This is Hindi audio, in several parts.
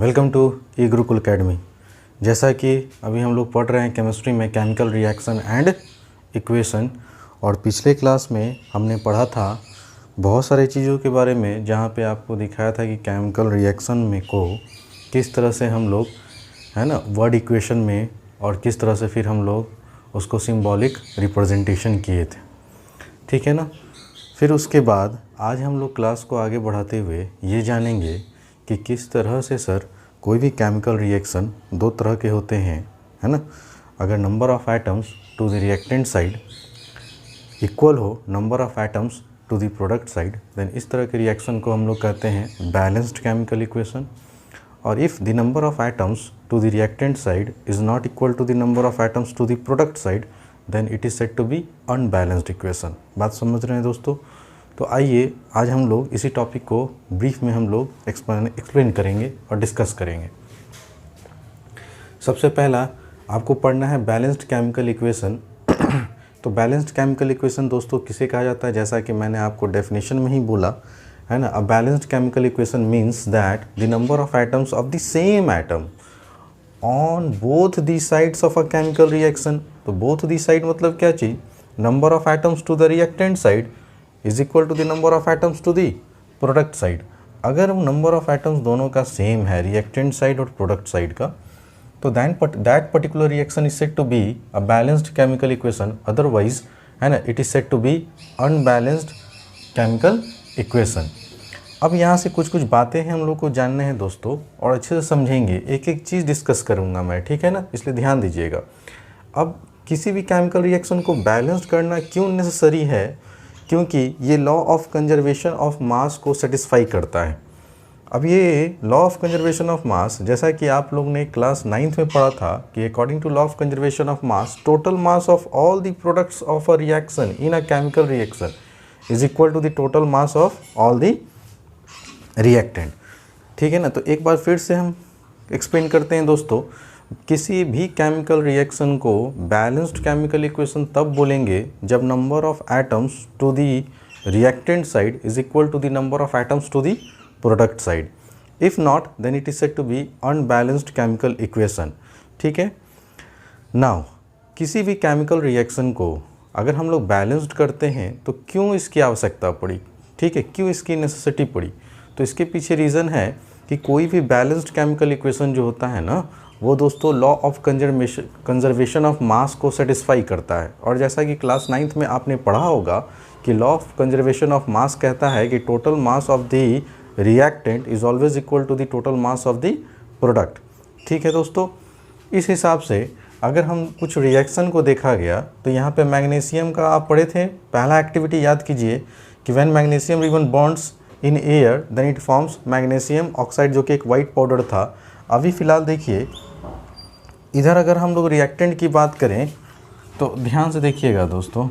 Welcome to e Gurukul academy. जैसा कि अभी हम लोग पढ़ रहे हैं केमिस्ट्री में केमिकल रिएक्शन एंड इक्वेशन, और पिछले क्लास में हमने पढ़ा था बहुत सारी चीज़ों के बारे में, जहाँ पे आपको दिखाया था कि केमिकल रिएक्शन में को किस तरह से हम लोग है ना वर्ड इक्वेशन में, और किस तरह से फिर हम लोग उसको सिंबॉलिक रिप्रेजेंटेशन किए थे। ठीक है ना। फिर उसके बाद आज हम लोग क्लास को आगे बढ़ाते हुए ये जानेंगे कि किस तरह से सर कोई भी केमिकल रिएक्शन दो तरह के होते हैं, है ना। अगर number of atoms to the reactant side equal हो number of atoms to the product side, then इस तरह के रिएक्शन को हम लोग कहते हैं बैलेंस्ड केमिकल इक्वेशन। और if the number of atoms to the reactant side is not equal to the number of atoms to the product side, then it is said to be unbalanced equation. बात समझ रहे हैं दोस्तों। तो आइए आज हम लोग इसी टॉपिक को ब्रीफ में हम लोग एक्सप्लेन करेंगे और डिस्कस करेंगे। सबसे पहला आपको पढ़ना है बैलेंस्ड केमिकल इक्वेशन। तो बैलेंस्ड केमिकल इक्वेशन दोस्तों किसे कहा जाता है, जैसा कि मैंने आपको डेफिनेशन में ही बोला है ना। A balanced chemical equation means that the number of atoms of the same atom on both the sides of a chemical reaction. तो बोथ द साइड मतलब क्या चीज़, number of atoms to the reactant side is equal to the number of atoms to the product side. अगर नंबर ऑफ एटम्स दोनों का सेम है, रिएक्टेंट साइड और प्रोडक्ट साइड का, तो that particular reaction is said to be a balanced chemical equation. Otherwise है ना, it is said to be unbalanced chemical equation. अब यहाँ से कुछ बातें हैं हम लोग को जानने हैं दोस्तों, और अच्छे से समझेंगे, एक एक चीज़ डिस्कस करूँगा मैं, ठीक है ना, इसलिए ध्यान दीजिएगा। अब किसी भी केमिकल रिएक्शन को बैलेंस्ड करना क्यों नेसेसरी है, क्योंकि ये लॉ ऑफ कंजर्वेशन ऑफ मास को सेटिस्फाई करता है। अब ये लॉ ऑफ कंजर्वेशन ऑफ मास, जैसा कि आप लोग ने क्लास 9th में पढ़ा था कि according to law of conservation of mass, total mass of all the products of a reaction in a chemical reaction is equal to the total mass of all the reactant. ठीक है ना। तो एक बार फिर से हम एक्सप्लेन करते हैं दोस्तों। किसी भी केमिकल रिएक्शन को बैलेंस्ड केमिकल इक्वेशन तब बोलेंगे जब number of atoms to the reactant side is equal to the number of atoms to the product side. If not then it is said to be unbalanced chemical equation. ठीक है। नाउ किसी भी केमिकल रिएक्शन को अगर हम लोग बैलेंस्ड करते हैं तो क्यों इसकी आवश्यकता पड़ी, ठीक है, क्यों इसकी नेसेसिटी पड़ी। तो इसके पीछे रीज़न है कि कोई भी बैलेंस्ड केमिकल इक्वेशन जो होता है ना, वो दोस्तों लॉ ऑफ कंजर्वेशन ऑफ मास को सेटिस्फाई करता है। और जैसा कि क्लास 9th में आपने पढ़ा होगा कि law of conservation of mass कहता है कि total mass of the reactant is always equal to the total mass of the product. ठीक है दोस्तों। इस हिसाब से अगर हम कुछ रिएक्शन को देखा गया, तो यहाँ पे मैग्नीशियम का आप पढ़े थे, पहला एक्टिविटी याद कीजिए कि when magnesium ribbon bonds in air then it forms magnesium oxide, जो कि एक वाइट पाउडर था। अभी फ़िलहाल देखिए इधर अगर हम लोग रिएक्टेंट की बात करें तो ध्यान से देखिएगा दोस्तों।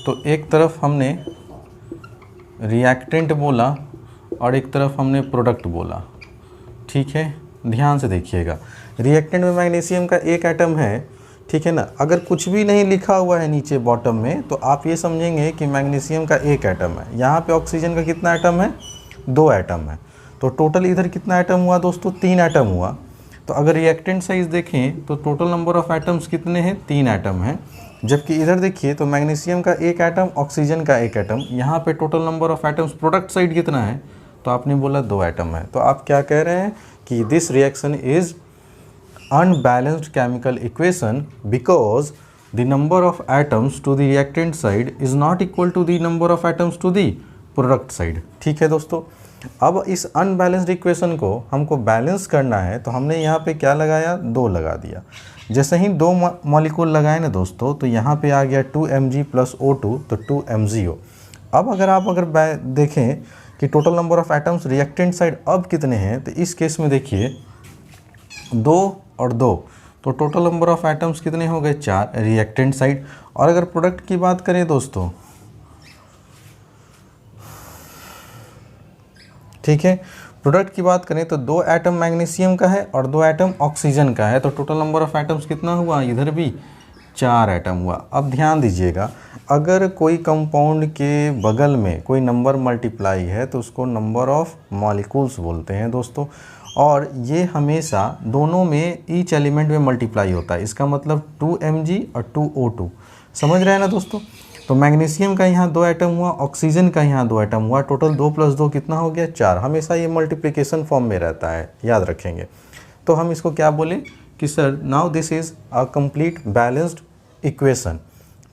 तो एक तरफ हमने रिएक्टेंट बोला और एक तरफ हमने प्रोडक्ट बोला। ठीक है, ध्यान से देखिएगा। रिएक्टेंट में मैग्नीशियम का एक एटम है, ठीक है ना। अगर कुछ भी नहीं लिखा हुआ है नीचे बॉटम में, तो आप ये समझेंगे कि मैग्नीशियम का एक एटम है। यहाँ पे ऑक्सीजन का कितना एटम है, 2 एटम है। तो टोटल इधर कितना एटम हुआ दोस्तों, 3 एटम हुआ। तो अगर रिएक्टेंट साइज देखें तो टोटल नंबर ऑफ एटम्स कितने हैं, 3 एटम हैं। जबकि इधर देखिए तो मैग्नीशियम का एक एटम, ऑक्सीजन का एक एटम। यहाँ पे total number of atoms product side कितना है, तो आपने बोला 2 एटम है। तो आप क्या कह रहे हैं कि this reaction is unbalanced chemical equation because the number of atoms to the reactant side is not equal to the number of atoms to the product side. ठीक है दोस्तों। अब इस अनबैलेंस्ड इक्वेशन को हमको बैलेंस करना है, तो हमने यहाँ पे क्या लगाया, 2 लगा दिया। जैसे ही 2 मॉलिक्यूल लगाए ना दोस्तों, तो यहाँ पे आ गया 2Mg + O2, तो 2MgO। अब अगर देखें कि total number of atoms reactant side अब कितने हैं, तो इस केस में देखिए 2 और 2, तो टोटल नंबर ऑफ एटम्स कितने हो गए, 4 रिएक्टेंट साइड। और अगर प्रोडक्ट की बात करें दोस्तों, ठीक है, प्रोडक्ट की बात करें तो 2 एटम मैग्नीशियम का है और 2 एटम ऑक्सीजन का है। तो टोटल नंबर ऑफ एटम्स कितना हुआ, इधर भी 4 एटम हुआ। अब ध्यान दीजिएगा, अगर कोई कंपाउंड के बगल में कोई नंबर मल्टीप्लाई है तो उसको नंबर ऑफ मॉलिक्यूल्स बोलते हैं दोस्तों। और ये हमेशा दोनों में ईच एलिमेंट में मल्टीप्लाई होता है। इसका मतलब 2Mg और 2O2, समझ रहे हैं ना दोस्तों। तो मैग्नीशियम का यहाँ 2 एटम हुआ, ऑक्सीजन का यहाँ 2 एटम हुआ, टोटल 2 + 2 कितना हो गया 4। हमेशा ये मल्टीप्लिकेशन फॉर्म में रहता है, याद रखेंगे। तो हम इसको क्या बोलें कि sir now this is a complete balanced equation,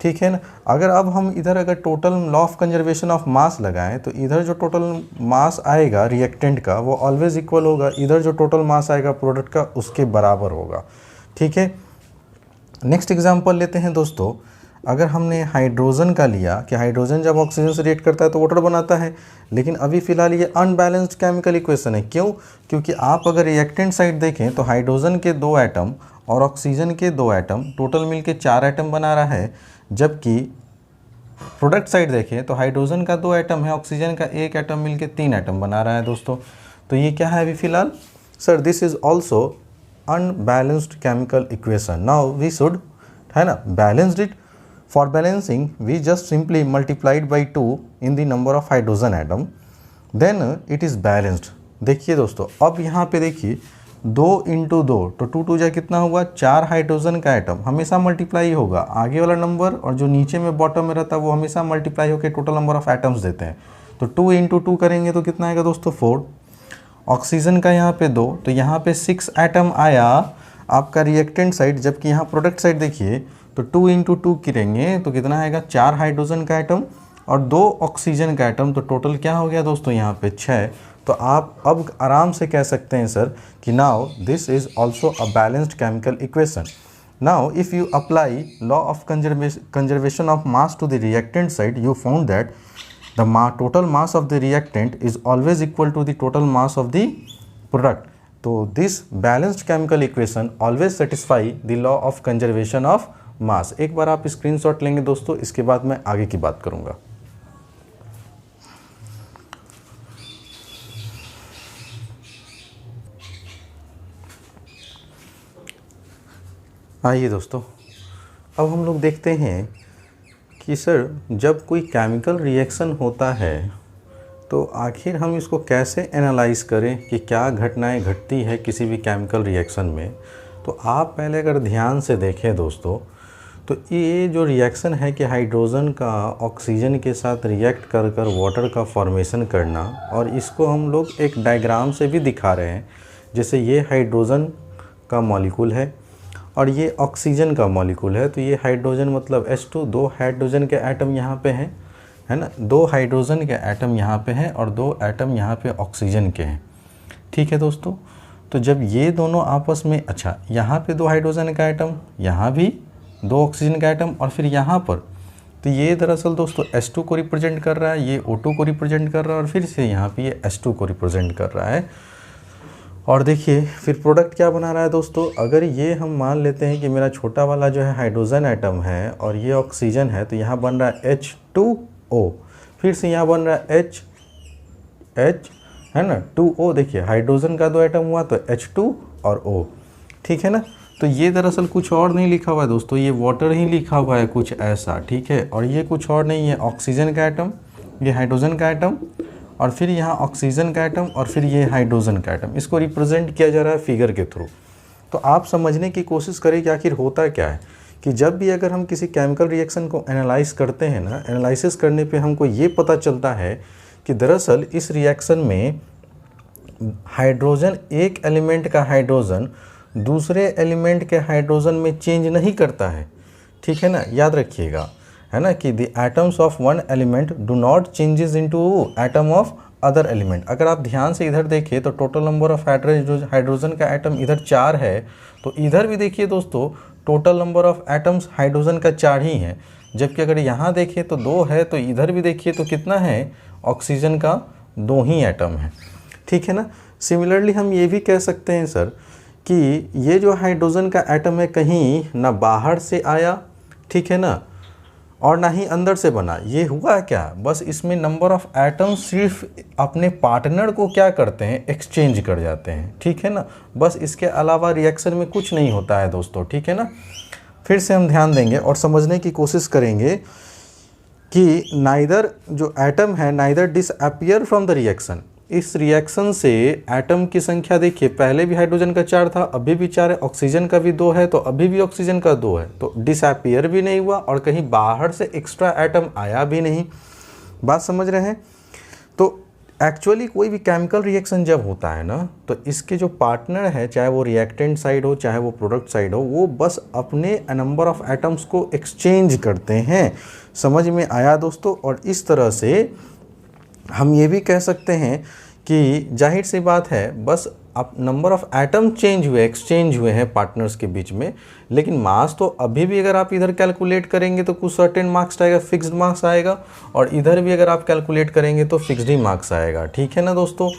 ठीक है ना। अगर अब हम इधर अगर total law of conservation of मास लगाएं तो इधर जो टोटल मास आएगा रिएक्टेंट का वो ऑलवेज इक्वल होगा, इधर जो टोटल मास आएगा प्रोडक्ट का उसके बराबर होगा, ठीक है। नेक्स्ट एग्जांपल लेते हैं दोस्तों। अगर हमने हाइड्रोजन का लिया कि हाइड्रोजन जब ऑक्सीजन से रिएक्ट करता है तो वाटर बनाता है, लेकिन अभी फ़िलहाल ये अनबैलेंस्ड केमिकल इक्वेशन है। क्यों? क्योंकि आप अगर रिएक्टेंट साइड देखें तो हाइड्रोजन के 2 एटम और ऑक्सीजन के 2 एटम टोटल मिलके 4 एटम बना रहा है, जबकि प्रोडक्ट साइड देखें तो हाइड्रोजन का 2 एटम है, ऑक्सीजन का 1 एटम मिलके 3 एटम बना रहा है दोस्तों। तो ये क्या है अभी फ़िलहाल? Sir this is also unbalanced chemical equation. Now we should, है ना, balanced it. For balancing, we just simply multiplied by 2 in the number of hydrogen atom, then it is balanced। देखिए दोस्तों, अब यहाँ पे देखिए 2 × 2 तो 2 2 जा कितना हुआ 4 हाइड्रोजन का एटम हमेशा मल्टीप्लाई होगा। आगे वाला नंबर और जो नीचे में बॉटम में रहता है वो हमेशा मल्टीप्लाई होकर टोटल नंबर ऑफ एटम्स देते हैं। तो 2 × 2 करेंगे तो कितना आएगा दोस्तों 4। ऑक्सीजन का यहाँ पे 2, तो यहाँ पे 6 एटम आया आपका रिएक्टेंट साइड, जबकि यहाँ प्रोडक्ट साइड देखिए तो 2 × 2 करेंगे तो कितना आएगा 4 हाइड्रोजन का एटम और 2 ऑक्सीजन का एटम, तो टोटल क्या हो गया दोस्तों यहाँ पे 6। तो आप अब आराम से कह सकते हैं सर कि now this is also a balanced chemical equation. Now if you apply law of conservation of mass to the reactant side, you found that the total mass of the reactant is always equal to the total mass of the product. तो this balanced chemical equation always satisfy the law of conservation of mass. एक बार आप स्क्रीनशॉट लेंगे दोस्तों, इसके बाद मैं आगे की बात करूंगा। आइए दोस्तों, अब हम लोग देखते हैं कि सर जब कोई केमिकल रिएक्शन होता है तो आखिर हम इसको कैसे एनालाइज करें कि क्या घटनाएं घटती है किसी भी केमिकल रिएक्शन में। तो आप पहले अगर ध्यान से देखें दोस्तों, तो ये जो रिएक्शन है कि हाइड्रोजन का ऑक्सीजन के साथ रिएक्ट कर कर वाटर का फॉर्मेशन करना, और इसको हम लोग एक डायग्राम से भी दिखा रहे हैं। जैसे ये हाइड्रोजन का मॉलिक्यूल है और ये ऑक्सीजन का मॉलिक्यूल है। तो ये हाइड्रोजन मतलब H2, 2 हाइड्रोजन के एटम यहाँ पे हैं, है ना, 2 हाइड्रोजन के एटम यहाँ पे हैं और 2 एटम यहाँ पे ऑक्सीजन के हैं, ठीक है दोस्तों। तो जब ये दोनों आपस में, अच्छा यहाँ पे 2 हाइड्रोजन का एटम, यहाँ भी 2 ऑक्सीजन का एटम और फिर यहाँ पर, तो ये दरअसल दोस्तों H2 को रिप्रेजेंट कर रहा है, ये O2 को रिप्रेजेंट कर रहा है और फिर से यहाँ पे ये H2 को रिप्रेजेंट कर रहा है। और देखिए फिर प्रोडक्ट क्या बना रहा है दोस्तों। अगर ये हम मान लेते हैं कि मेरा छोटा वाला जो है हाइड्रोजन एटम है और ये ऑक्सीजन है, तो यहाँ बन रहा है H2O, फिर से यहाँ बन रहा है H, है ना, 2O। देखिए हाइड्रोजन का 2 एटम हुआ तो H2 और O, ठीक है ना। तो ये दरअसल कुछ और नहीं लिखा हुआ है दोस्तों, ये वाटर ही लिखा हुआ है कुछ ऐसा, ठीक है। और ये कुछ और नहीं है, ऑक्सीजन का एटम, ये हाइड्रोजन का एटम और फिर यहाँ ऑक्सीजन का एटम और फिर ये हाइड्रोजन का एटम, इसको रिप्रेजेंट किया जा रहा है फिगर के थ्रू। तो आप समझने की कोशिश करें कि आखिर होता क्या है कि जब भी अगर हम किसी केमिकल रिएक्शन को एनालाइज करते हैं ना, एनालिसिस करने पे हमको ये पता चलता है कि दरअसल इस रिएक्शन में हाइड्रोजन, एक एलिमेंट का हाइड्रोजन दूसरे एलिमेंट के हाइड्रोजन में चेंज नहीं करता है, ठीक है ना, याद रखिएगा, है ना, कि the atoms of one element do not changes into atom of other element. अगर आप ध्यान से इधर देखिए तो टोटल नंबर ऑफ हाइड्रोजन का एटम इधर 4 है, तो इधर भी देखिए दोस्तों total number of atoms hydrogen का 4 ही है। जबकि अगर यहाँ देखें तो 2 है, तो इधर भी देखिए तो कितना है, ऑक्सीजन का 2 ही एटम है, ठीक है ना। सिमिलरली हम ये भी कह सकते हैं सर कि ये जो हाइड्रोजन का एटम है कहीं ना बाहर से आया, ठीक है ना, और ना ही अंदर से बना। ये हुआ क्या, बस इसमें नंबर ऑफ एटम सिर्फ अपने पार्टनर को क्या करते हैं, एक्सचेंज कर जाते हैं, ठीक है ना। बस इसके अलावा रिएक्शन में कुछ नहीं होता है दोस्तों, ठीक है ना। फिर से हम ध्यान देंगे और समझने की कोशिश करेंगे कि नाइदर जो एटम है neither disappear from the reaction, इस रिएक्शन से एटम की संख्या देखिए, पहले भी हाइड्रोजन का 4 था, अभी भी 4 है, ऑक्सीजन का भी 2 है, तो अभी भी ऑक्सीजन का 2 है, तो डिसअपीयर भी नहीं हुआ और कहीं बाहर से एक्स्ट्रा एटम आया भी नहीं। बात समझ रहे हैं? तो एक्चुअली कोई भी केमिकल रिएक्शन जब होता है ना, तो इसके जो पार्टनर है, चाहे वो रिएक्टेंट साइड हो चाहे वो प्रोडक्ट साइड हो, वो बस अपने नंबर ऑफ एटम्स को एक्सचेंज करते हैं। समझ में आया दोस्तों? और इस तरह से हम ये भी कह सकते हैं कि जाहिर सी बात है, बस अब नंबर ऑफ एटम एक्सचेंज हुए हैं पार्टनर्स के बीच में, लेकिन मास तो अभी भी अगर आप इधर कैलकुलेट करेंगे तो कुछ सर्टेन मार्क्स आएगा, फिक्स्ड मार्क्स आएगा, और इधर भी अगर आप कैलकुलेट करेंगे तो फिक्स्ड ही मार्क्स आएगा। ठीक है ना दोस्तों?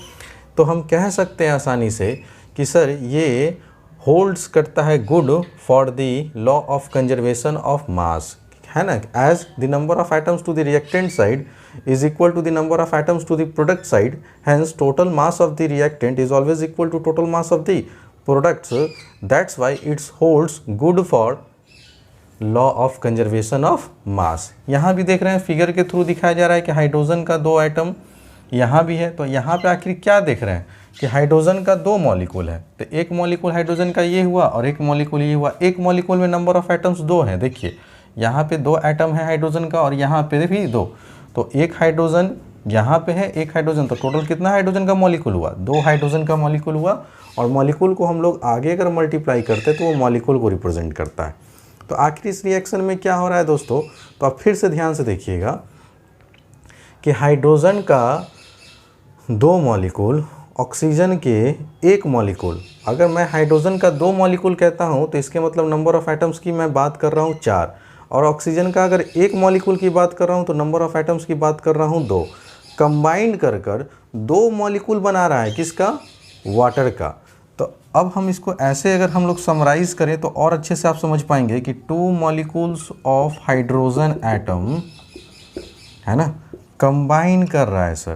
तो हम कह सकते हैं आसानी से कि सर ये होल्ड्स करता है good for the law of conservation of mass, है ना, as the number of atoms to the reactant side is equal to the number of atoms to the product side, hence total mass of the reactant is always equal to total mass of the products. That's why it holds good for law of conservation of mass. यहाँ भी देख रहे हैं फिगर के थ्रू दिखाया जा रहा है कि हाइड्रोजन का 2 एटम यहाँ भी है, तो यहाँ पे आखिर क्या देख रहे हैं कि हाइड्रोजन का 2 मॉलिक्यूल है, तो एक मॉलिक्यूल हाइड्रोजन का ये हुआ और एक मॉलिक्यूल ये हुआ। एक मॉलिक्यूल में नंबर ऑफ एटम्स 2 हैं, देखिए यहाँ पे 2 एटम है हाइड्रोजन का और यहाँ पे भी 2, तो एक हाइड्रोजन यहाँ पे है, एक हाइड्रोजन, तो टोटल कितना हाइड्रोजन का मॉलिक्यूल हुआ? 2 हाइड्रोजन का मॉलिक्यूल हुआ। और मॉलिक्यूल को हम लोग आगे अगर मल्टीप्लाई करते तो वो मॉलिक्यूल को रिप्रेजेंट करता है। तो आखिर इस रिएक्शन में क्या हो रहा है दोस्तों? तो आप फिर से ध्यान से देखिएगा कि हाइड्रोजन का 2 मॉलिक्यूल, ऑक्सीजन के 1 मॉलिक्यूल। अगर मैं हाइड्रोजन का 2 मॉलिक्यूल कहता हूँ तो इसके मतलब नंबर ऑफ एटम्स की मैं बात कर रहा हूँ 4, और ऑक्सीजन का अगर 1 मॉलिक्यूल की बात कर रहा हूँ तो नंबर ऑफ एटम्स की बात कर रहा हूँ 2। कंबाइंड कर 2 मॉलिक्यूल बना रहा है, किसका? वाटर का। तो अब हम इसको ऐसे अगर हम लोग समराइज़ करें तो और अच्छे से आप समझ पाएंगे कि 2 मॉलिक्यूल्स ऑफ हाइड्रोजन एटम, है ना, कंबाइन कर रहा है सर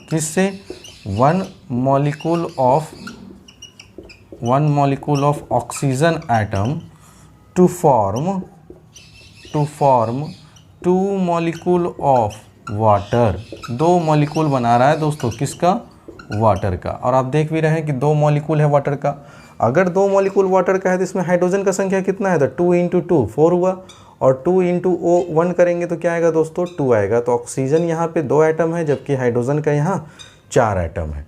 किससे? 1 molecule of oxygen atom to form 2 molecule of water. 2 molecule बना रहा है दोस्तों, किसका? वाटर का। और आप देख भी रहे हैं कि 2 मॉलिक्यूल है वाटर का। अगर 2 मॉलिक्यूल वाटर का है तो इसमें हाइड्रोजन का संख्या कितना है? तो 2 × 2 4 हुआ, और 2 × O1 करेंगे तो क्या आएगा दोस्तों? 2 आएगा। तो ऑक्सीजन यहाँ पे 2 एटम है, जबकि हाइड्रोजन का यहाँ 4 एटम है।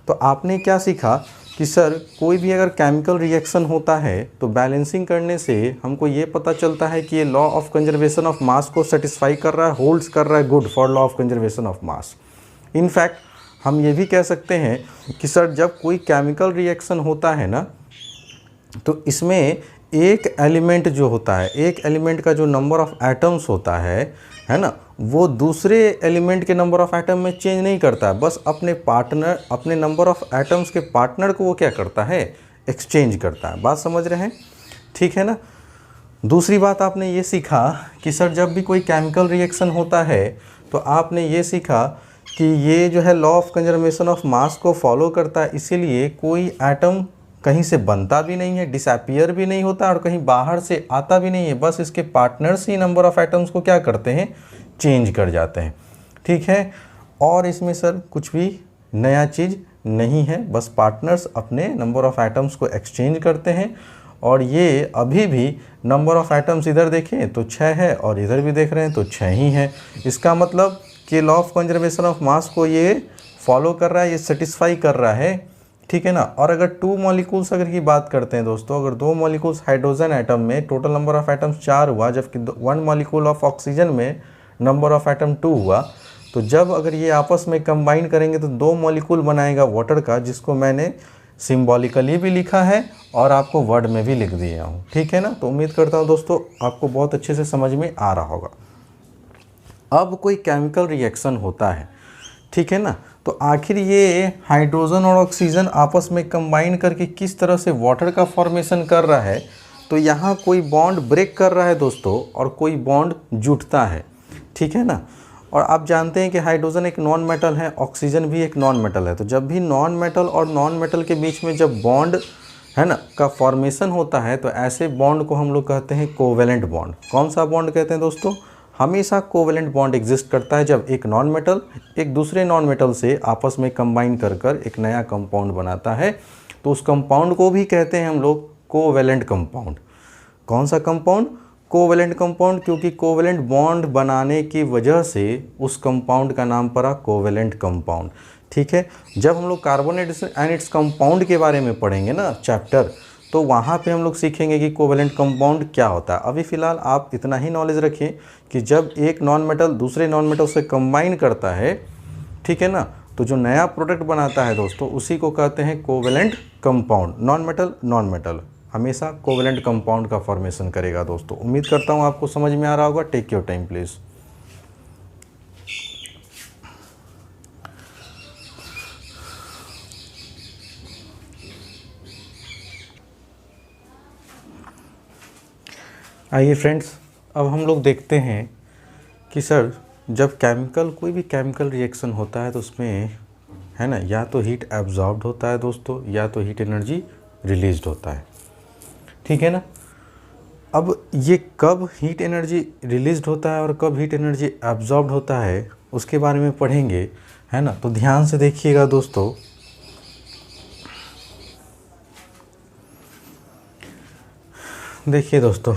तो आपने क्या सीखा कि सर कोई भी अगर केमिकल रिएक्शन होता है तो बैलेंसिंग करने से हमको ये पता चलता है कि ये लॉ ऑफ कंजर्वेशन ऑफ मास को सेटिस्फाई कर रहा है, होल्ड्स कर रहा है good for law of conservation of mass. In fact हम ये भी कह सकते हैं कि सर जब कोई केमिकल रिएक्शन होता है ना, तो इसमें एक एलिमेंट जो होता है, एक एलिमेंट का जो नंबर ऑफ एटम्स होता है ना, वो दूसरे एलिमेंट के नंबर ऑफ एटम में चेंज नहीं करता है, बस अपने नंबर ऑफ एटम्स के पार्टनर को वो क्या करता है? एक्सचेंज करता है। बात समझ रहे हैं? ठीक है ना? दूसरी बात आपने ये सीखा कि सर जब भी कोई केमिकल रिएक्शन होता है तो आपने ये सीखा कि ये जो है लॉ ऑफ कंजर्वेशन ऑफ मास को फॉलो करता है, इसीलिए कोई एटम कहीं से बनता भी नहीं है, डिसअपीयर भी नहीं होता और कहीं बाहर से आता भी नहीं है, बस इसके partners he number of atoms को क्या करते हैं? चेंज कर जाते हैं। ठीक है? और इसमें सर कुछ भी नया चीज़ नहीं है, बस पार्टनर्स अपने नंबर ऑफ एटम्स को एक्सचेंज करते हैं। और ये अभी भी नंबर ऑफ एटम्स इधर देखें तो 6 है और इधर भी देख रहे हैं तो 6 ही है। इसका मतलब कि लॉ ऑफ कंजर्वेशन ऑफ मास को ये फॉलो कर रहा है, ये सेटिस्फाई कर रहा है। ठीक है ना? और अगर 2 मॉलिक्यूल्स अगर की बात करते हैं दोस्तों, अगर 2 मॉलिक्यूल्स हाइड्रोजन एटम में टोटल नंबर ऑफ एटम्स 4 हुआ, जबकि 1 मॉलिक्यूल ऑफ ऑक्सीजन में नंबर ऑफ एटम 2 हुआ, तो जब अगर ये आपस में कंबाइन करेंगे तो 2 मॉलिक्यूल बनाएगा वाटर का, जिसको मैंने सिम्बॉलिकली भी लिखा है और आपको वर्ड में भी लिख दिया हूँ। ठीक है ना? तो उम्मीद करता हूँ दोस्तों आपको बहुत अच्छे से समझ में आ रहा होगा। अब कोई केमिकल रिएक्शन होता है, ठीक है ना, तो आखिर ये हाइड्रोजन और ऑक्सीजन आपस में कंबाइन करके किस तरह से वाटर का फॉर्मेशन कर रहा है। तो यहाँ कोई बॉन्ड ब्रेक कर रहा है दोस्तों और कोई बॉन्ड जुटता है। ठीक है ना? और आप जानते हैं कि हाइड्रोजन एक नॉन मेटल है, ऑक्सीजन भी एक नॉन मेटल है। तो जब भी नॉन मेटल और नॉन मेटल के बीच में जब बॉन्ड है ना का फॉर्मेशन होता है तो ऐसे बॉन्ड को हम लोग कहते हैं कोवेलेंट बॉन्ड। कौन सा बॉन्ड कहते हैं दोस्तों? हमेशा कोवेलेंट बॉन्ड एग्जिस्ट करता है जब एक नॉन मेटल एक दूसरे नॉन मेटल से आपस में कंबाइन कर एक नया कंपाउंड बनाता है, तो उस कंपाउंड को भी कहते हैं हम लोग कोवेलेंट कंपाउंड। कौन सा कंपाउंड? कोवेलेंट कंपाउंड, क्योंकि कोवेलेंट बॉन्ड बनाने की वजह से उस कंपाउंड का नाम पड़ा कोवेलेंट कंपाउंड। ठीक है, जब हम लोग कार्बोनेट एंड इट्स कंपाउंड के बारे में पढ़ेंगे ना चैप्टर, तो वहाँ पे हम लोग सीखेंगे कि कोवेलेंट कंपाउंड क्या होता है। अभी फ़िलहाल आप इतना ही नॉलेज रखिए कि जब एक नॉन मेटल दूसरे नॉन मेटल से कंबाइन करता है, ठीक है ना, तो जो नया प्रोडक्ट बनाता है दोस्तों, उसी को कहते हैं कोवेलेंट कंपाउंड। नॉन मेटल हमेशा कोवेलेंट कंपाउंड का फॉर्मेशन करेगा दोस्तों। उम्मीद करता हूँ आपको समझ में आ रहा होगा। Take your time please. आइए फ्रेंड्स, अब हम लोग देखते हैं कि सर जब कोई भी केमिकल रिएक्शन होता है तो उसमें है ना, या तो हीट एब्जॉर्ब्ड होता है दोस्तों, या तो हीट एनर्जी रिलीज्ड होता है। ठीक है ना। अब ये कब हीट एनर्जी रिलीज्ड होता है और कब हीट एनर्जी एब्जॉर्ब्ड होता है उसके बारे में पढ़ेंगे, है ना। तो ध्यान से देखिएगा दोस्तों। देखिए दोस्तों,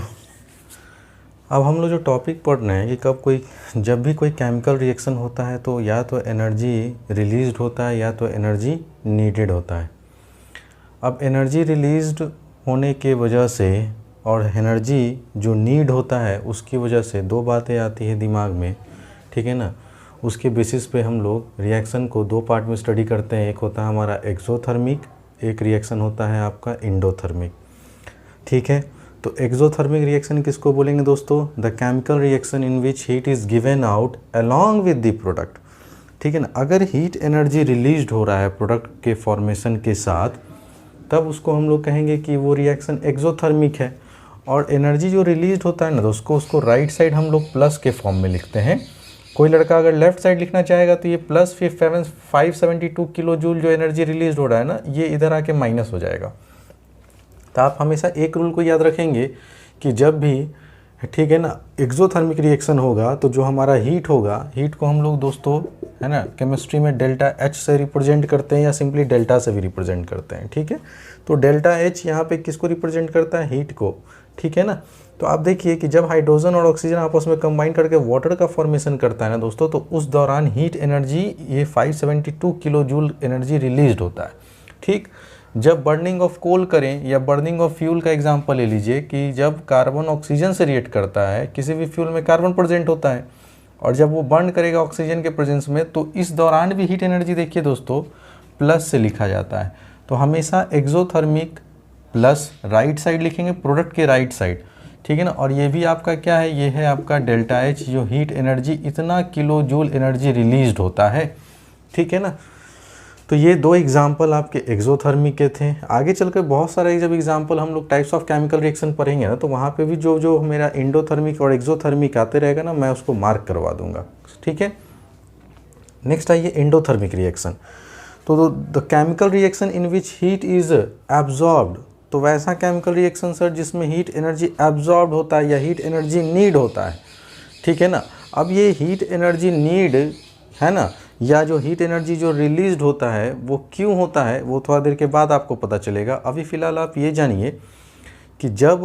अब हम लोग जो टॉपिक पढ़ रहे हैं कि जब भी कोई केमिकल रिएक्शन होता है तो या तो एनर्जी रिलीज्ड होता है या तो एनर्जी नीडेड होता है। अब एनर्जी रिलीज्ड होने के वजह से और एनर्जी जो नीड होता है उसकी वजह से दो बातें आती है दिमाग में, ठीक है ना। उसके बेसिस पे हम लोग रिएक्शन को दो पार्ट में स्टडी करते हैं। एक होता है हमारा एक्सोथर्मिक, एक रिएक्शन होता है आपका एंडोथर्मिक। ठीक है, तो एक्सोथर्मिक रिएक्शन किसको बोलेंगे दोस्तों? The chemical reaction in which heat is given out along with the product. ठीक है ना। अगर हीट एनर्जी रिलीज्ड हो रहा है प्रोडक्ट के फॉर्मेशन के साथ, तब उसको हम लोग कहेंगे कि वो रिएक्शन एक्सोथर्मिक है। और एनर्जी जो रिलीज्ड होता है ना दोस्तों, उसको राइट साइड हम लोग प्लस के फॉर्म में लिखते हैं। कोई लड़का अगर लेफ्ट साइड लिखना चाहेगा तो ये प्लस 572 किलो जूल जो एनर्जी रिलीज हो रहा है ना, ये इधर आके माइनस हो जाएगा। तो आप हमेशा एक रूल को याद रखेंगे कि जब भी, ठीक है ना, एक्सोथर्मिक रिएक्शन होगा तो जो हमारा हीट होगा, हीट को हम लोग दोस्तों, है ना, केमिस्ट्री में डेल्टा एच से रिप्रेजेंट करते हैं या सिंपली डेल्टा से भी रिप्रेजेंट करते हैं। ठीक है, तो डेल्टा एच यहाँ पे किसको रिप्रेजेंट करता है? हीट को। ठीक है ना। तो आप देखिए कि जब हाइड्रोजन और ऑक्सीजन आपस में कंबाइन करके वाटर का फॉर्मेशन करता है ना दोस्तों, तो उस दौरान हीट एनर्जी ये 572 किलो जूल एनर्जी रिलीज्ड होता है। ठीक, जब बर्निंग ऑफ कोल करें या बर्निंग ऑफ फ्यूल का एग्जांपल ले लीजिए कि जब कार्बन ऑक्सीजन से रिएक्ट करता है, किसी भी फ्यूल में कार्बन प्रेजेंट होता है, और जब वो बर्न करेगा ऑक्सीजन के प्रेजेंस में, तो इस दौरान भी हीट एनर्जी देखिए दोस्तों प्लस से लिखा जाता है। तो हमेशा एक्सोथर्मिक प्लस राइट साइड लिखेंगे, प्रोडक्ट के राइट साइड। ठीक है ना। और ये भी आपका क्या है? ये है आपका डेल्टा एच, जो हीट एनर्जी इतना किलो जूल एनर्जी रिलीज्ड होता है। ठीक है ना। तो ये दो एग्जाम्पल आपके एक्सोथर्मिक के थे। आगे चलकर बहुत सारे जब एग्जाम्पल हम लोग टाइप्स ऑफ केमिकल रिएक्शन पढ़ेंगे ना, तो वहाँ पे भी जो जो मेरा एंडोथर्मिक और एक्सोथर्मिक आते रहेगा ना, मैं उसको मार्क करवा दूंगा। ठीक है। नेक्स्ट आइए एंडोथर्मिक रिएक्शन। तो the chemical reaction in which heat is absorbed, तो वैसा केमिकल रिएक्शन सर जिसमें हीट एनर्जी एब्जॉर्ब होता है या हीट एनर्जी नीड होता है। ठीक है ना। अब ये हीट एनर्जी नीड है ना, या जो हीट एनर्जी जो रिलीज्ड होता है वो क्यों होता है, वो थोड़ा देर के बाद आपको पता चलेगा। अभी फ़िलहाल आप ये जानिए कि जब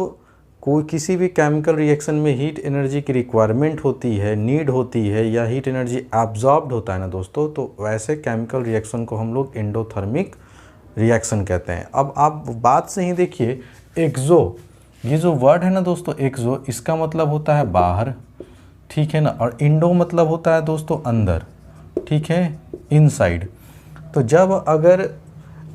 कोई किसी भी केमिकल रिएक्शन में हीट एनर्जी की रिक्वायरमेंट होती है, नीड होती है, या हीट एनर्जी एब्जॉर्ब्ड होता है ना दोस्तों, तो वैसे केमिकल रिएक्शन को हम लोग एंडोथर्मिक रिएक्शन कहते हैं। अब आप बात से ही देखिए, एक्सो, ये जो वर्ड है ना दोस्तों एक्सो, इसका मतलब होता है बाहर। ठीक है ना। और इंडो मतलब होता है दोस्तों अंदर। ठीक है, इनसाइड। तो जब अगर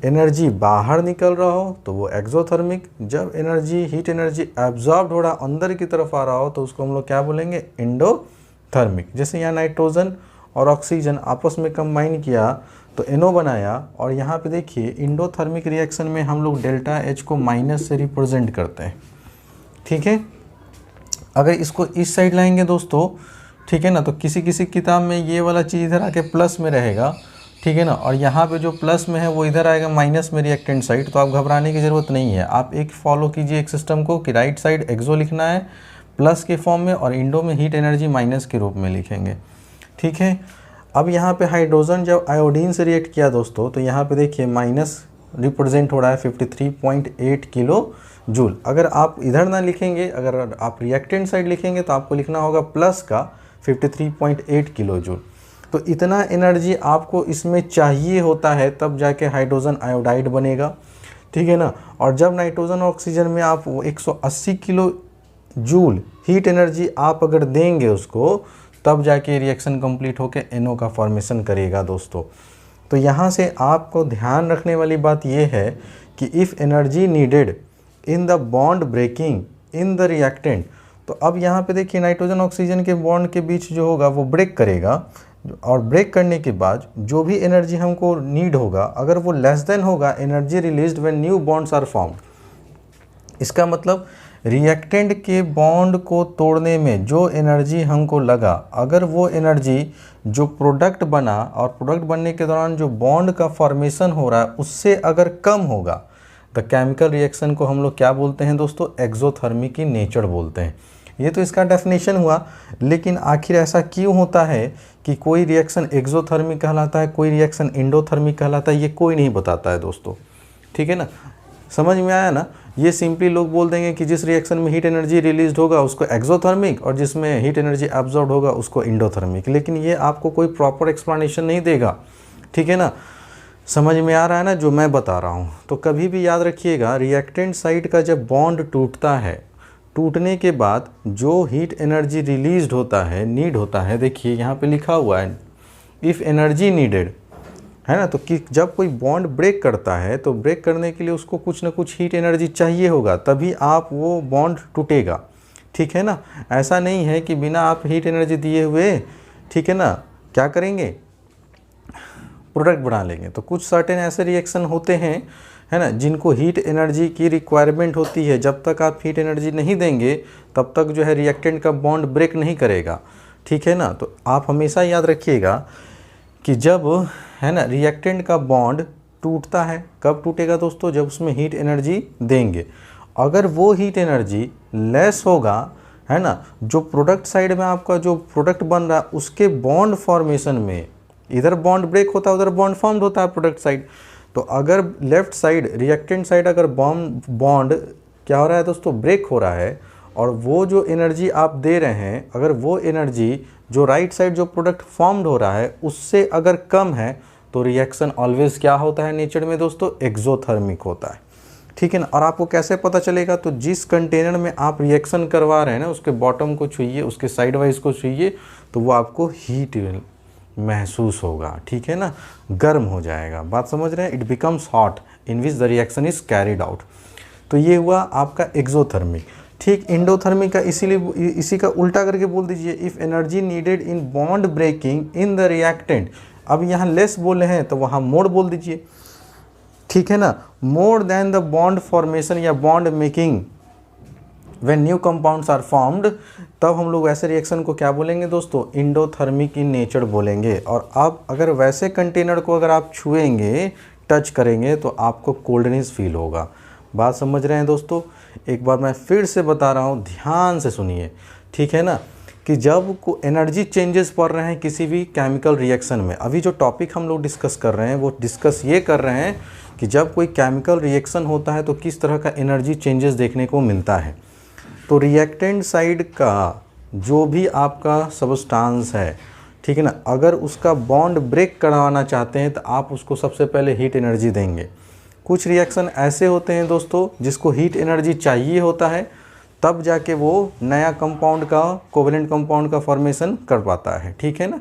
एनर्जी बाहर निकल रहा हो तो वो एक्सोथर्मिक, जब एनर्जी हीट एनर्जी एब्जॉर्ब हो रहा अंदर की तरफ आ रहा हो तो उसको हम लोग क्या बोलेंगे? एंडोथर्मिक। जैसे यहाँ नाइट्रोजन और ऑक्सीजन आपस में कंबाइन किया तो NO बनाया, और यहाँ पे देखिए इंडोथर्मिक रिएक्शन में हम लोग डेल्टा H को माइनस से रिप्रेजेंट करते हैं। ठीक है। अगर इसको इस साइड लाएंगे दोस्तों, ठीक है ना, तो किसी किसी किताब में ये वाला चीज़ इधर आके प्लस में रहेगा। ठीक है ना। और यहाँ पे जो प्लस में है वो इधर आएगा माइनस में रिएक्टेंट साइड। तो आप घबराने की ज़रूरत नहीं है, आप एक फॉलो कीजिए एक सिस्टम को कि राइट साइड एक्सो लिखना है, प्लस के फॉर्म में, और इंडो में हीट एनर्जी माइनस के रूप में लिखेंगे। ठीक है, अब यहाँ पे हाइड्रोजन जब आयोडीन से रिएक्ट किया दोस्तों, तो यहाँ पे देखिए माइनस रिप्रेजेंट हो रहा है 53.8 किलो जूल। अगर आप इधर ना लिखेंगे, अगर आप रिएक्टेंट साइड लिखेंगे तो आपको लिखना होगा प्लस का 53.8 किलो जूल। तो इतना एनर्जी आपको इसमें चाहिए होता है, तब जाके हाइड्रोजन आयोडाइड बनेगा। ठीक है ना, और जब नाइट्रोजन ऑक्सीजन में आप 180 किलो जूल हीट एनर्जी आप अगर देंगे उसको, तब जाके रिएक्शन कंप्लीट होकर NO का फॉर्मेशन करेगा दोस्तों। तो यहाँ से आपको ध्यान रखने वाली बात यह है कि if energy needed in the bond breaking in the reactant, तो अब यहाँ पे देखिए नाइट्रोजन ऑक्सीजन के बॉन्ड के बीच जो होगा वो ब्रेक करेगा, और ब्रेक करने के बाद जो भी एनर्जी हमको नीड होगा, अगर वो लेस देन होगा energy released when new bonds are formed. इसका मतलब रिएक्टेंट के बॉन्ड को तोड़ने में जो एनर्जी हमको लगा, अगर वो एनर्जी जो प्रोडक्ट बना और प्रोडक्ट बनने के दौरान जो बॉन्ड का फॉर्मेशन हो रहा है उससे अगर कम होगा, द केमिकल रिएक्शन को हम लोग क्या बोलते हैं दोस्तों? एक्सोथर्मिक इन नेचर बोलते हैं। ये तो इसका डेफिनेशन हुआ, लेकिन आखिर ऐसा क्यों होता है कि कोई रिएक्शन एक्सोथर्मिक कहलाता है, कोई रिएक्शन एंडोथर्मिक कहलाता है, ये कोई नहीं बताता है दोस्तों। ठीक है ना, समझ में आया ना? ये सिंपली लोग बोल देंगे कि जिस रिएक्शन में हीट एनर्जी रिलीज होगा उसको एक्सोथर्मिक, और जिसमें हीट एनर्जी एब्जॉर्ब होगा उसको एंडोथर्मिक, लेकिन ये आपको कोई प्रॉपर एक्सप्लेनेशन नहीं देगा। ठीक है ना, समझ में आ रहा है ना जो मैं बता रहा हूँ? तो कभी भी याद रखिएगा, रिएक्टेंट साइड का जब बॉन्ड टूटता है, टूटने के बाद जो हीट एनर्जी रिलीज्ड होता है, नीड होता है, देखिए यहाँ पे लिखा हुआ है इफ़ एनर्जी नीडेड, है ना। तो कि जब कोई बॉन्ड ब्रेक करता है तो ब्रेक करने के लिए उसको कुछ ना कुछ हीट एनर्जी चाहिए होगा, तभी आप वो बॉन्ड टूटेगा। ठीक है ना, ऐसा नहीं है कि बिना आप हीट एनर्जी दिए हुए, ठीक है ना, क्या करेंगे, प्रोडक्ट बना लेंगे। तो कुछ सर्टेन ऐसे रिएक्शन होते हैं, है ना, जिनको हीट एनर्जी की रिक्वायरमेंट होती है। जब तक आप हीट एनर्जी नहीं देंगे तब तक जो है रिएक्टेंट का बॉन्ड ब्रेक नहीं करेगा। ठीक है ना, तो आप हमेशा याद रखिएगा कि जब, है ना, रिएक्टेंट का बॉन्ड टूटता है, कब टूटेगा दोस्तों? जब उसमें हीट एनर्जी देंगे। अगर वो हीट एनर्जी लेस होगा, है ना, जो प्रोडक्ट साइड में आपका जो प्रोडक्ट बन रहा है उसके बॉन्ड फॉर्मेशन में, इधर बॉन्ड ब्रेक होता है उधर बॉन्ड फॉर्म्ड होता है प्रोडक्ट साइड। तो अगर लेफ्ट साइड रिएक्टेंट साइड अगर बॉन्ड क्या हो रहा है दोस्तों, ब्रेक हो रहा है, और वो जो एनर्जी आप दे रहे हैं, अगर वो एनर्जी जो राइट साइड जो प्रोडक्ट फॉर्म्ड हो रहा है उससे अगर कम है, तो रिएक्शन ऑलवेज क्या होता है नेचर में दोस्तों? एक्सोथर्मिक होता है। ठीक है ना, और आपको कैसे पता चलेगा? तो जिस कंटेनर में आप रिएक्शन करवा रहे हैं ना, उसके बॉटम को छुइए, उसके साइड वाइज को छुइए, तो वो आपको हीट महसूस होगा। ठीक है ना, गर्म हो जाएगा। बात समझ रहे हैं? It becomes hot in which the reaction is carried out. तो ये हुआ आपका एक्सोथर्मिक। ठीक, एंडोथर्मिक का इसीलिए इसी का उल्टा करके बोल दीजिए, if energy needed in bond breaking in the reactant. अब यहाँ लेस बोले हैं तो वहाँ मोर बोल दीजिए। ठीक है ना, more than the bond formation या bond making when new compounds are formed, तब हम लोग वैसे रिएक्शन को क्या बोलेंगे दोस्तों? एंडोथर्मिक इन नेचर बोलेंगे। और अब अगर वैसे कंटेनर को अगर आप छुएंगे, टच करेंगे, तो आपको कोल्डनेस फील होगा। बात समझ रहे हैं दोस्तों? एक बार मैं फिर से बता रहा हूँ, ध्यान से सुनिए। ठीक है ना, कि जब को एनर्जी चेंजेस पड़ रहे हैं किसी भी केमिकल रिएक्शन में, अभी जो टॉपिक हम लोग डिस्कस कर रहे हैं वो डिस्कस ये कर रहे हैं कि जब कोई केमिकल रिएक्शन होता है तो किस तरह का एनर्जी चेंजेस देखने को मिलता है। तो रिएक्टेंट साइड का जो भी आपका सबस्टांस है, ठीक है ना, अगर उसका बॉन्ड ब्रेक करवाना चाहते हैं तो आप उसको सबसे पहले हीट एनर्जी देंगे। कुछ रिएक्शन ऐसे होते हैं दोस्तों जिसको हीट एनर्जी चाहिए होता है, तब जाके वो नया कंपाउंड का, कोवेलेंट कंपाउंड का फॉर्मेशन कर पाता है। ठीक है ना,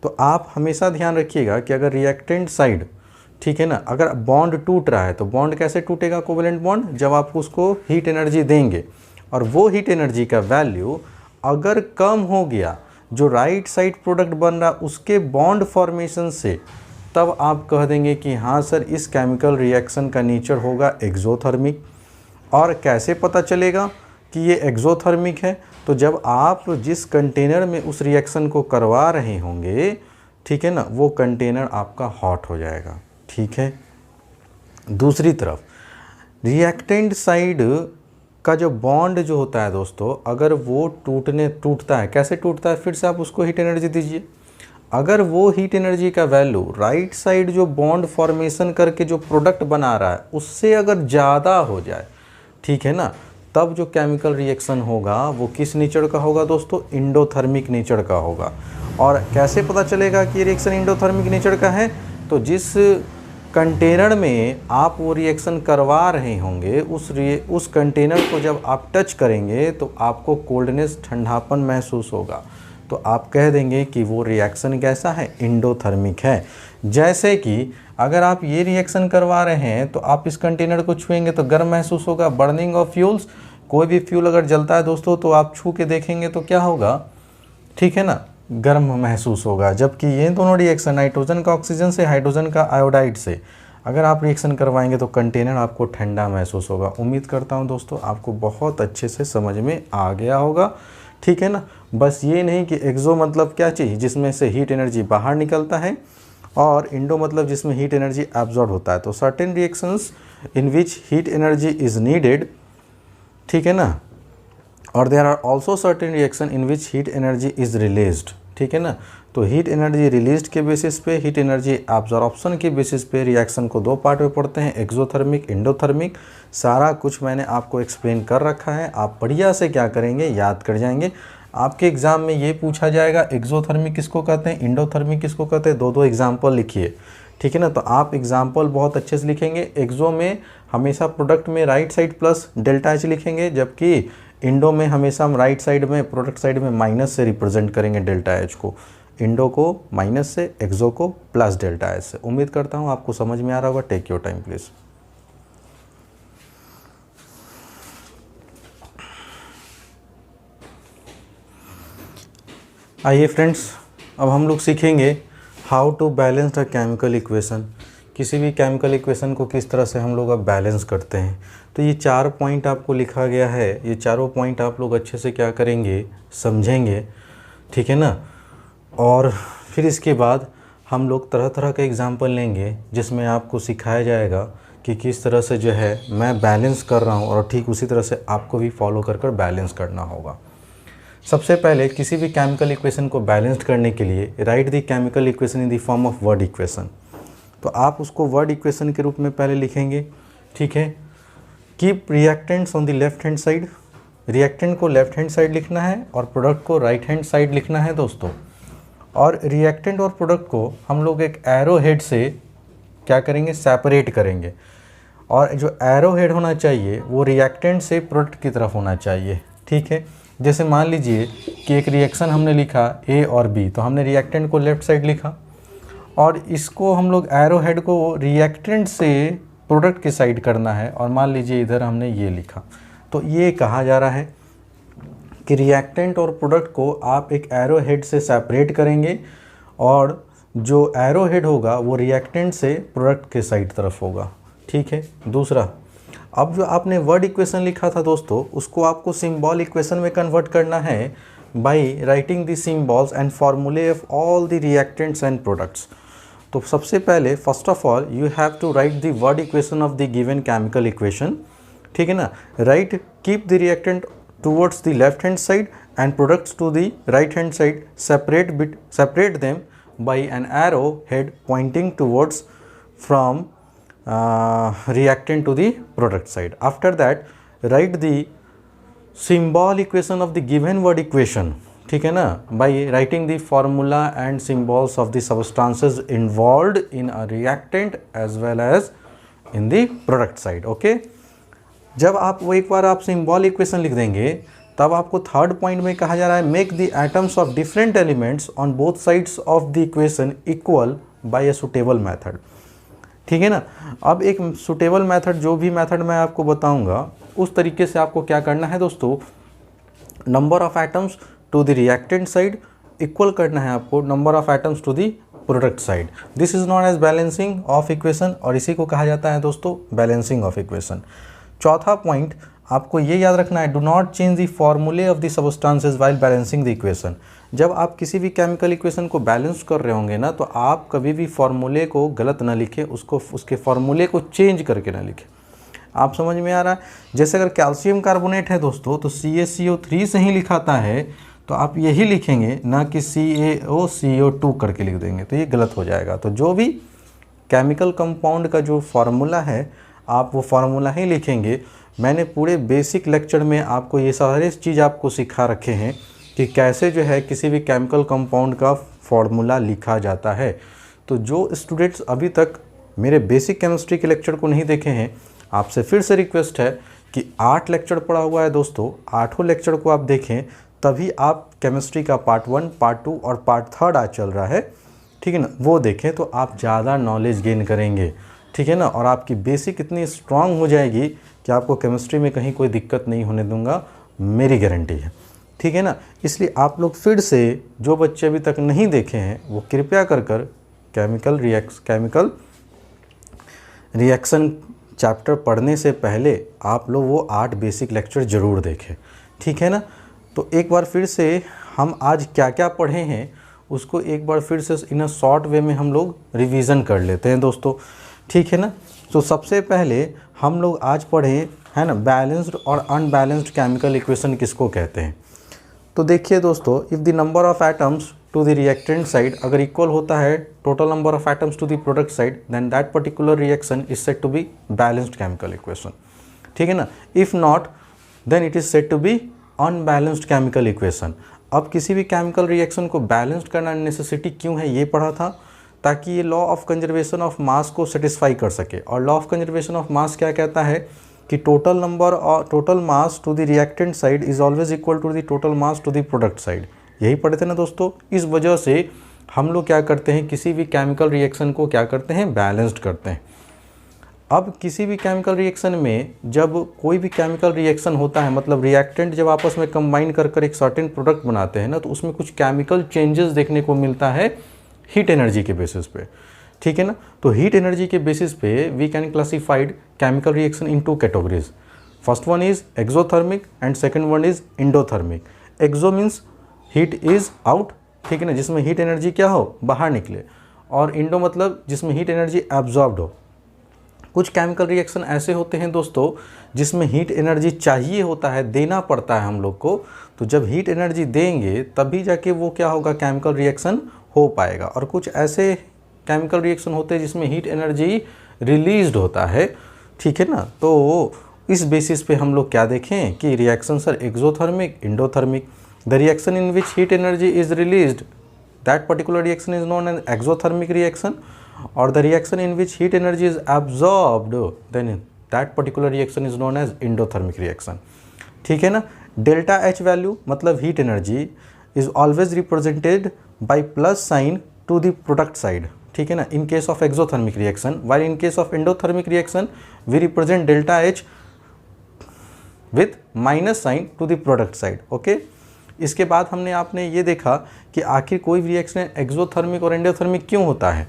तो आप हमेशा ध्यान रखिएगा कि अगर रिएक्टेंट साइड, ठीक है ना, अगर बॉन्ड टूट रहा है तो बॉन्ड कैसे टूटेगा कोवेलेंट बॉन्ड? जब आप उसको हीट एनर्जी देंगे, और वो हीट एनर्जी का वैल्यू अगर कम हो गया जो राइट साइड प्रोडक्ट बन रहा उसके बॉन्ड फॉर्मेशन से, तब आप कह देंगे कि हाँ सर, इस केमिकल रिएक्शन का नेचर होगा एक्सोथर्मिक। और कैसे पता चलेगा कि ये एक्सोथर्मिक है? तो जब आप जिस कंटेनर में उस रिएक्शन को करवा रहे होंगे, ठीक है ना, वो कंटेनर आपका हॉट हो जाएगा। ठीक है, दूसरी तरफ रिएक्टेंट साइड का जो बॉन्ड जो होता है दोस्तों, अगर वो टूटता है, कैसे टूटता है, फिर से आप उसको हीट एनर्जी दीजिए। अगर वो हीट एनर्जी का वैल्यू राइट साइड जो बॉन्ड फॉर्मेशन करके जो प्रोडक्ट बना रहा है उससे अगर ज़्यादा हो जाए, ठीक है ना, तब जो केमिकल रिएक्शन होगा वो किस नेचर का होगा दोस्तों, एंडोथर्मिक नेचर का होगा। और कैसे पता चलेगा कि रिएक्शन एंडोथर्मिक नेचर का है, तो जिस कंटेनर में आप वो रिएक्शन करवा रहे होंगे उस कंटेनर को जब आप टच करेंगे तो आपको कोल्डनेस, ठंडापन महसूस होगा, तो आप कह देंगे कि वो रिएक्शन कैसा है, एंडोथर्मिक है। जैसे कि अगर आप ये रिएक्शन करवा रहे हैं तो आप इस कंटेनर को छुएंगे तो गर्म महसूस होगा, बर्निंग ऑफ फ्यूल्स। कोई भी फ्यूल अगर जलता है दोस्तों तो आप छू के देखेंगे तो क्या होगा, ठीक है ना, गर्म महसूस होगा। जबकि ये दोनों रिएक्शन नाइट्रोजन का ऑक्सीजन से, हाइड्रोजन का आयोडाइड से अगर आप रिएक्शन करवाएंगे तो कंटेनर आपको ठंडा महसूस होगा। उम्मीद करता हूँ दोस्तों आपको बहुत अच्छे से समझ में आ गया होगा, ठीक है ना। बस ये नहीं कि एक्सो मतलब क्या चीज़, जिसमें से हीट एनर्जी बाहर निकलता है, और इंडो मतलब जिसमें हीट एनर्जी एब्जॉर्ब होता है। तो certain reactions in which heat energy is needed, ठीक है ना, और there are also certain reaction in which heat energy is released, ठीक है ना। तो हीट एनर्जी रिलीज्ड के बेसिस पे, हीट एनर्जी एब्जॉर्प्शन के बेसिस पे रिएक्शन को दो पार्ट में पढ़ते हैं, एक्सोथर्मिक, एंडोथर्मिक। सारा कुछ मैंने आपको एक्सप्लेन कर रखा है, आप बढ़िया से क्या करेंगे, याद कर जाएंगे। आपके एग्ज़ाम में ये पूछा जाएगा एक्सोथर्मिक किसको कहते हैं, एंडोथर्मिक किसको कहते हैं, दो एग्जाम्पल लिखिए, ठीक है ना। तो आप एग्जाम्पल बहुत अच्छे से लिखेंगे। एक्सो में हमेशा प्रोडक्ट में right side plus delta H लिखेंगे, जबकि इंडो में हमेशा हम राइट साइड में, प्रोडक्ट साइड में माइनस से रिप्रेजेंट करेंगे डेल्टा एच को, इंडो को माइनस से, एक्सो को प्लस डेल्टा एच से। उम्मीद करता हूँ आपको समझ में आ रहा होगा। Take your time please. आइए फ्रेंड्स, अब हम लोग सीखेंगे how to balance the chemical equation. किसी भी केमिकल इक्वेशन को किस तरह से हम लोग अब बैलेंस करते हैं। तो ये 4 पॉइंट आपको लिखा गया है, ये चारों पॉइंट आप लोग अच्छे से क्या करेंगे, समझेंगे, ठीक है ना। और फिर इसके बाद हम लोग तरह तरह के एग्जाम्पल लेंगे जिसमें आपको सिखाया जाएगा कि किस तरह से जो है मैं बैलेंस कर रहा हूँ, और ठीक उसी तरह से आपको भी फॉलो कर बैलेंस करना होगा। सबसे पहले किसी भी केमिकल इक्वेशन को बैलेंस्ड करने के लिए right the chemical equation in the form of word equation. तो आप उसको वर्ड इक्वेशन के रूप में पहले लिखेंगे, ठीक है। Keep reactants on the left hand side, reactant को लेफ्ट हैंड साइड लिखना है और प्रोडक्ट को राइट हैंड साइड लिखना है दोस्तों। और रिएक्टेंट और प्रोडक्ट को हम लोग एक एरो हेड से क्या करेंगे, सेपरेट करेंगे। और जो एरो हेड होना चाहिए वो रिएक्टेंट से प्रोडक्ट की तरफ होना चाहिए, ठीक है। जैसे मान लीजिए कि एक रिएक्शन हमने लिखा ए और बी, तो हमने रिएक्टेंट को लेफ़्ट साइड लिखा और इसको हम लोग एरो हेड को रिएक्टेंट से प्रोडक्ट की साइड करना है, और मान लीजिए इधर हमने ये लिखा। तो ये कहा जा रहा है कि रिएक्टेंट और प्रोडक्ट को आप एक एरो हेड से सेपरेट करेंगे, और जो एरो हेड होगा वो रिएक्टेंट से प्रोडक्ट के साइड तरफ होगा, ठीक है। दूसरा, अब जो आपने वर्ड इक्वेशन लिखा था दोस्तों, उसको आपको सिंबल इक्वेशन में कन्वर्ट करना है by writing the symbols and formulae of all the reactants and products. तो सबसे पहले first of all you have to write the word equation of the given chemical equation, ठीक है ना। Right, keep the reactant towards the left hand side and products to the right hand side, separate them by an arrow head pointing towards from reactant to the product side. After that, write the symbol equation of the given word equation, ठीक है ना, by writing the formula and symbols of the substances involved in a reactant as well as in the product side. Okay, जब आप वो एक बार आप सिंबल इक्वेशन लिख देंगे, तब आपको थर्ड पॉइंट में कहा जा रहा है make the atoms of different elements on both sides of the equation equal bye a suitable method, ठीक है ना। अब एक सुटेबल मेथड, जो भी मेथड मैं आपको बताऊंगा उस तरीके से आपको क्या करना है दोस्तों, number of atoms to the reactant side equal करना है आपको number of atoms to the product side. This is known as balancing of equation, और इसी को कहा जाता है दोस्तों बैलेंसिंग ऑफ इक्वेशन। चौथा पॉइंट आपको ये याद रखना है, do not change the formulae of the substances while balancing the equation. जब आप किसी भी केमिकल इक्वेशन को बैलेंस कर रहे होंगे ना, तो आप कभी भी फॉर्मूले को गलत ना लिखें, उसके फॉर्मूले को चेंज करके ना लिखें। आप समझ में आ रहा है? जैसे अगर कैल्शियम कार्बोनेट है दोस्तों तो CaCO3 से ही लिखाता है, तो आप यही लिखेंगे ना कि CaOCO2 करके लिख देंगे, तो ये गलत हो जाएगा। तो जो भी केमिकल कंपाउंड का जो फार्मूला है आप वो फार्मूला ही लिखेंगे। मैंने पूरे बेसिक लेक्चर में आपको ये सारे चीज़ आपको सिखा रखे हैं कि कैसे जो है किसी भी केमिकल कंपाउंड का फार्मूला लिखा जाता है। तो जो स्टूडेंट्स अभी तक मेरे बेसिक केमिस्ट्री के लेक्चर को नहीं देखे हैं, आपसे फिर से रिक्वेस्ट है कि 8 लेक्चर पड़ा हुआ है दोस्तों, 8 लेक्चर को आप देखें, तभी आप केमिस्ट्री का पार्ट 1, पार्ट 2 और पार्ट 3 आज चल रहा है, ठीक है ना, वो देखें तो आप ज़्यादा नॉलेज गेन करेंगे, ठीक है ना। और आपकी बेसिक इतनी स्ट्रांग हो जाएगी कि आपको केमिस्ट्री में कहीं कोई दिक्कत नहीं होने दूंगा, मेरी गारंटी है, ठीक है ना। इसलिए आप लोग फिर से जो बच्चे अभी तक नहीं देखे हैं वो कृपया कर केमिकल रिएक्शन चैप्टर पढ़ने से पहले आप लोग वो 8 बेसिक लेक्चर ज़रूर देखें, ठीक है ना। तो एक बार फिर से हम आज क्या क्या पढ़े हैं उसको एक बार फिर से इन अ शॉर्ट वे में हम लोग रिवीजन कर लेते हैं दोस्तों, ठीक है ना। तो सबसे पहले हम लोग आज पढ़े है ना बैलेंस्ड और अनबैलेंस्ड केमिकल इक्वेशन किसको कहते हैं। तो देखिए दोस्तों, if the number of atoms to the reactant side अगर इक्वल होता है total number of atoms to the product side, then that particular reaction is said to be balanced chemical equation, ठीक है ना। If not then it is said to be unbalanced chemical equation. अब किसी भी केमिकल रिएक्शन को बैलेंस्ड करना नेसेसिटी क्यों है ये पढ़ा था, ताकि ये लॉ ऑफ कंजर्वेशन ऑफ मास को सेटिस्फाई कर सके। और law of conservation of mass क्या कहता है कि टोटल नंबर और total mass to the reactant side is always equal to the total mass to the product side. यही पढ़े थे ना दोस्तों। इस वजह से हम लोग क्या करते हैं, किसी भी केमिकल रिएक्शन को क्या करते हैं, बैलेंस्ड करते हैं। अब किसी भी केमिकल रिएक्शन में जब कोई भी केमिकल रिएक्शन होता है, मतलब रिएक्टेंट जब आपस में कंबाइन कर एक सर्टेन प्रोडक्ट बनाते हैं ना, तो उसमें कुछ केमिकल चेंजेस देखने को मिलता है हीट एनर्जी के बेसिस पे, ठीक है ना। तो हीट एनर्जी के बेसिस पे we can classified chemical reaction in 2 categories. First one is exothermic and second one is endothermic. Exo means heat is out, ठीक है ना, जिसमें हीट एनर्जी क्या हो, बाहर निकले, और इंडो मतलब जिसमें हीट एनर्जी एब्जॉर्ब्ड हो। कुछ केमिकल रिएक्शन ऐसे होते हैं दोस्तों जिसमें हीट एनर्जी चाहिए होता है, देना पड़ता है हम लोग को। तो जब हीट एनर्जी देंगे तभी जाके वो क्या होगा, केमिकल रिएक्शन हो पाएगा। और कुछ ऐसे केमिकल रिएक्शन होते हैं जिसमें हीट एनर्जी रिलीज्ड होता है, ठीक है ना। तो इस बेसिस पे हम लोग क्या देखें कि reaction sir exothermic, endothermic. The reaction in which heat energy is released, that particular reaction is known as exothermic reaction. or the reaction in which heat energy is absorbed, then that particular reaction is known as endothermic reaction, ठीक है ना। डेल्टा एच वैल्यू मतलब heat energy is always represented by plus sign to the product side, ठीक है ना, in case of exothermic reaction. while in case of endothermic reaction we represent delta H with minus sign to the product side, okay. इसके बाद हमने आपने ये देखा कि आखिर कोई रिएक्शन एक्सोथर्मिक और एंडोथर्मिक क्यों होता है।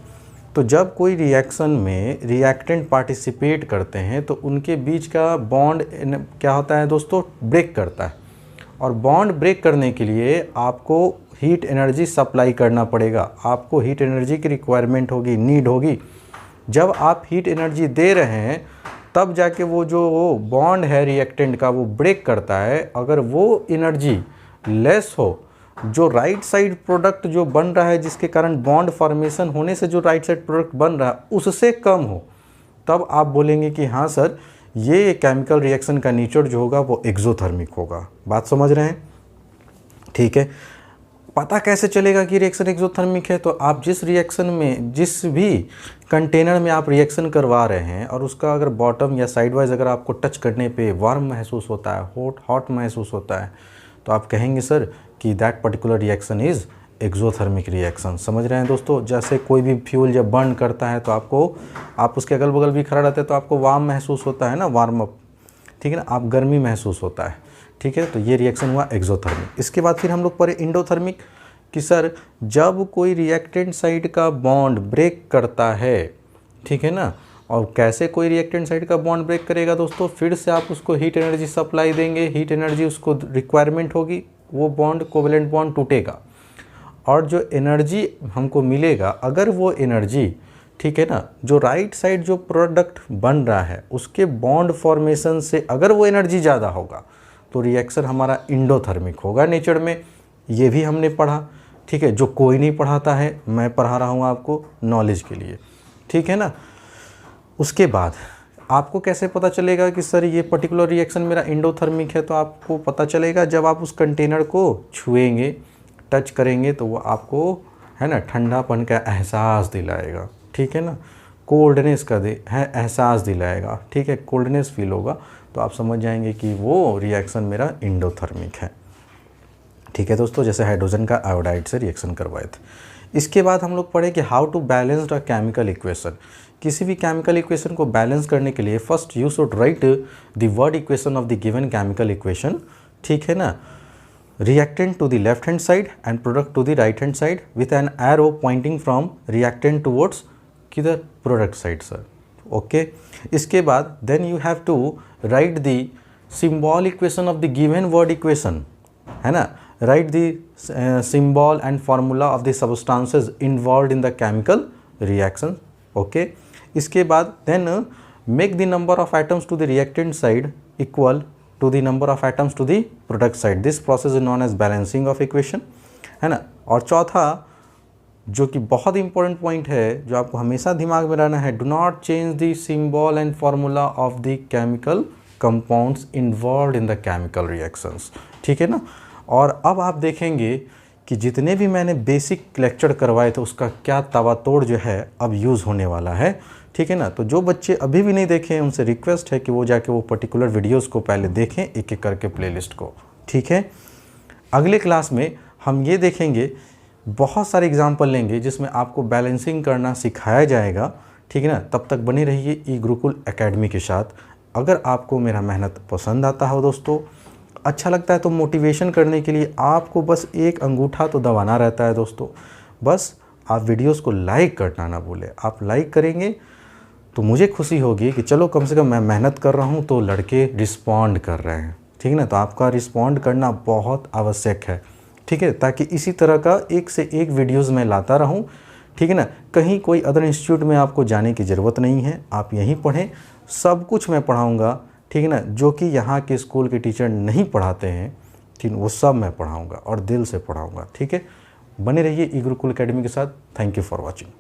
तो जब कोई रिएक्शन में रिएक्टेंट पार्टिसिपेट करते हैं तो उनके बीच का बॉन्ड क्या होता है दोस्तों, ब्रेक करता है। और बॉन्ड ब्रेक करने के लिए आपको हीट एनर्जी सप्लाई करना पड़ेगा, आपको हीट एनर्जी की रिक्वायरमेंट होगी, नीड होगी। जब आप हीट एनर्जी दे रहे हैं तब जाके वो जो बॉन्ड है रिएक्टेंट का वो ब्रेक करता है। अगर वो एनर्जी लेस हो, जो राइट साइड प्रोडक्ट जो बन रहा है जिसके कारण बॉन्ड फॉर्मेशन होने से जो राइट साइड प्रोडक्ट बन रहा है उससे कम हो, तब आप बोलेंगे कि हाँ सर ये केमिकल रिएक्शन का नेचर जो होगा वो एक्सोथर्मिक होगा। बात समझ रहे हैं, ठीक है। पता कैसे चलेगा कि रिएक्शन एक्सोथर्मिक है, तो आप जिस रिएक्शन में, जिस भी कंटेनर में आप रिएक्शन करवा रहे हैं और उसका अगर बॉटम या साइड वाइज अगर आपको टच करने पे वार्म महसूस होता है, हॉट महसूस होता है, तो आप कहेंगे सर कि that particular reaction is exothermic reaction. समझ रहे हैं दोस्तों। जैसे कोई भी फ्यूल जब बर्न करता है तो आप उसके अगल बगल भी खड़ा रहते हैं तो आपको वार्म महसूस होता है ना, वार्म अप, ठीक है ना, आप गर्मी महसूस होता है, ठीक है। तो ये रिएक्शन हुआ एक्सोथर्मिक। इसके बाद फिर हम लोग पढ़े इंडोथर्मिक कि सर जब कोई रिएक्टेंट साइड का बॉन्ड ब्रेक करता है, ठीक है ना। और कैसे कोई रिएक्टेंट साइड का बॉन्ड ब्रेक करेगा दोस्तों, फिर से आप उसको हीट एनर्जी सप्लाई देंगे, हीट एनर्जी उसको रिक्वायरमेंट होगी, वो बॉन्ड कोवेलेंट बॉन्ड टूटेगा और जो एनर्जी हमको मिलेगा, अगर वो एनर्जी ठीक है ना, जो राइट साइड जो प्रोडक्ट बन रहा है उसके बॉन्ड फॉर्मेशन से अगर वो एनर्जी ज़्यादा होगा तो रिएक्शन हमारा इंडोथर्मिक होगा नेचर में। ये भी हमने पढ़ा, ठीक है, जो कोई नहीं पढ़ाता है, मैं पढ़ा रहा हूँ आपको नॉलेज के लिए, ठीक है ना। उसके बाद आपको कैसे पता चलेगा कि सर ये पर्टिकुलर रिएक्शन मेरा इंडोथर्मिक है, तो आपको पता चलेगा जब आप उस कंटेनर को छुएंगे, टच करेंगे, तो वो आपको है ना ठंडापन का एहसास दिलाएगा, ठीक है ना, कोल्डनेस का एहसास दिलाएगा, ठीक है, कोल्डनेस फील होगा, तो आप समझ जाएंगे कि वो रिएक्शन मेरा इंडोथर्मिक है, ठीक है दोस्तों, जैसे हाइड्रोजन का आयोडाइड से रिएक्शन करवाए थे। इसके बाद हम लोग पढ़े कि how to balance a chemical equation. किसी भी केमिकल इक्वेशन को बैलेंस करने के लिए first you should write the word equation of the given chemical equation, ठीक है ना, reactant to the left hand side and product to the right hand side with an arrow pointing from reactant towards किधर product side sir, okay। इसके बाद then you have to write the symbol equation of the given word equation, है ना, write the symbol and formula of the substances involved in the chemical reaction, okay। इसके बाद then make the number of atoms to the reactant side equal to the number of atoms to the product side, this process is known as balancing of equation, है ना। और चौथा जो कि बहुत इंपॉर्टेंट पॉइंट है जो आपको हमेशा दिमाग में रहना है, do not change the symbol and formula of the chemical compounds involve in the chemical reactions, ठीक है ना। और अब आप देखेंगे कि जितने भी मैंने बेसिक लेक्चर करवाए थे उसका क्या तवातोड़ जो है अब यूज़ होने वाला है, ठीक है ना। तो जो बच्चे अभी भी नहीं देखे हैं उनसे रिक्वेस्ट है कि वो जाके वो पर्टिकुलर वीडियोस को पहले देखें, एक एक करके प्लेलिस्ट को, ठीक है। अगले क्लास में हम ये देखेंगे, बहुत सारे एग्जाम्पल लेंगे जिसमें आपको बैलेंसिंग करना सिखाया जाएगा, ठीक है ना। तब तक बने रहिए ई गुरुकुल एकेडमी के साथ। अगर आपको मेरा मेहनत पसंद आता हो दोस्तों, अच्छा लगता है, तो मोटिवेशन करने के लिए आपको बस एक अंगूठा तो दबाना रहता है दोस्तों, बस आप वीडियोस को लाइक करना ना भूलें। आप लाइक करेंगे तो मुझे खुशी होगी कि चलो कम से कम मैं मेहनत कर रहा हूँ तो लड़के रिस्पॉन्ड कर रहे हैं, ठीक है ना। तो आपका रिस्पॉन्ड करना बहुत आवश्यक है, ठीक है, ताकि इसी तरह का एक से एक वीडियोज़ मैं लाता रहूँ, ठीक है ना। कहीं कोई अदर इंस्टीट्यूट में आपको जाने की ज़रूरत नहीं है, आप यहीं पढ़ें, सब कुछ मैं पढ़ाऊँगा, ठीक है ना। जो कि यहाँ के स्कूल के टीचर नहीं पढ़ाते हैं, ठीक, वो सब मैं पढ़ाऊँगा और दिल से पढ़ाऊँगा, ठीक है। बने रहिए ई गुरुकुल एकेडमी के साथ। Thank you for watching.